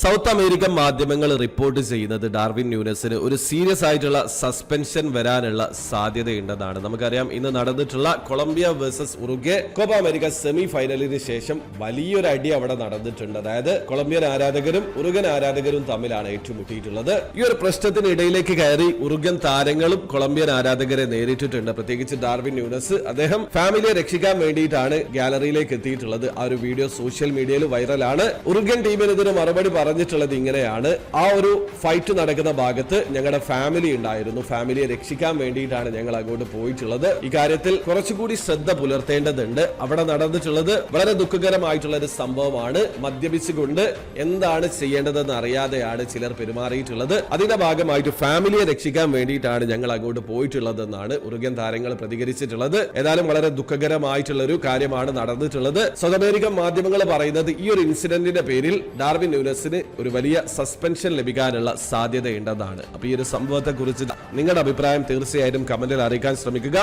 South American മാധ്യമങ്ങൾ report ചെയ്യുന്നത് Darwin ന്യൂനസിന് ഒരു സീരിയസ് ആയിട്ടുള്ള സസ്പെൻഷൻ വരാനുള്ള സാധ്യതയുണ്ടെന്നാണ്. നമുക്കറിയാം, ഇന്ന് നടന്നിട്ടുള്ള Colombia versus Uruguay Copa America semi ഫൈനലിന് ശേഷം വലിയൊരു അടി അവിടെ നടന്നിട്ടുണ്ട്. അതായത് കൊളംബിയൻ ആരാധകരും ഉറുഗ്വൻ ആരാധകരും തമ്മിലാണ് ഏറ്റുമുട്ടിയിട്ടുള്ളത്. ഈ ഒരു പ്രശ്നത്തിനിടയിലേക്ക് കയറി ഉറുഗ്വൻ താരങ്ങളും കൊളംബിയൻ ആരാധകരെ നേരിട്ടിട്ടുണ്ട്. പ്രത്യേകിച്ച് ഡാർവിൻ ന്യൂനസ് അദ്ദേഹം ഫാമിലിയെ രക്ഷിക്കാൻ വേണ്ടിയിട്ടാണ് ഗാലറിയിലേക്ക് എത്തിയിട്ടുള്ളത്. ആ ഒരു വീഡിയോ സോഷ്യൽ മീഡിയയിൽ വൈറലാണ്. ഉറുഗ്വൻ ടീമിനെതിരെ മറുപടി പറഞ്ഞിട്ടുള്ളത് ഇങ്ങനെയാണ്: ആ ഒരു ഫൈറ്റ് നടക്കുന്ന ഭാഗത്ത് ഞങ്ങളുടെ ഫാമിലി ഉണ്ടായിരുന്നു, ഫാമിലിയെ രക്ഷിക്കാൻ വേണ്ടിയിട്ടാണ് ഞങ്ങൾ അങ്ങോട്ട് പോയിട്ടുള്ളത്. ഇക്കാര്യത്തിൽ കുറച്ചുകൂടി ശ്രദ്ധ പുലർത്തേണ്ടതുണ്ട്. അവിടെ നടന്നിട്ടുള്ളത് വളരെ ദുഃഖകരമായിട്ടുള്ള ഒരു സംഭവമാണ്. മദ്യപിച്ചുകൊണ്ട് എന്താണ് ചെയ്യേണ്ടതെന്ന് അറിയാതെയാണ് ചിലർ പെരുമാറിയിട്ടുള്ളത്. അതിന്റെ ഭാഗമായിട്ട് ഫാമിലിയെ രക്ഷിക്കാൻ വേണ്ടിയിട്ടാണ് ഞങ്ങൾ അങ്ങോട്ട് പോയിട്ടുള്ളതെന്നാണ് ഉറുഗ്വൻ താരങ്ങൾ പ്രതികരിച്ചിട്ടുള്ളത്. ഏതായാലും വളരെ ദുഃഖകരമായിട്ടുള്ള ഒരു കാര്യമാണ് നടന്നിട്ടുള്ളത്. സൗത്ത് അമേരിക്കൻ മാധ്യമങ്ങൾ പറയുന്നത് ഈ ഒരു ഇൻസിഡന്റിന്റെ പേരിൽ ഡാർവിൻ ന്യൂനസിന് ഒരു വലിയ സസ്പെൻഷൻ ലഭിക്കാനുള്ള സാധ്യതയുണ്ടെന്നാണ്. അപ്പൊ ഈ ഒരു സംഭവത്തെ കുറിച്ച് നിങ്ങളുടെ അഭിപ്രായം തീർച്ചയായിട്ടും കമന്റിൽ അറിയിക്കാൻ ശ്രമിക്കുക.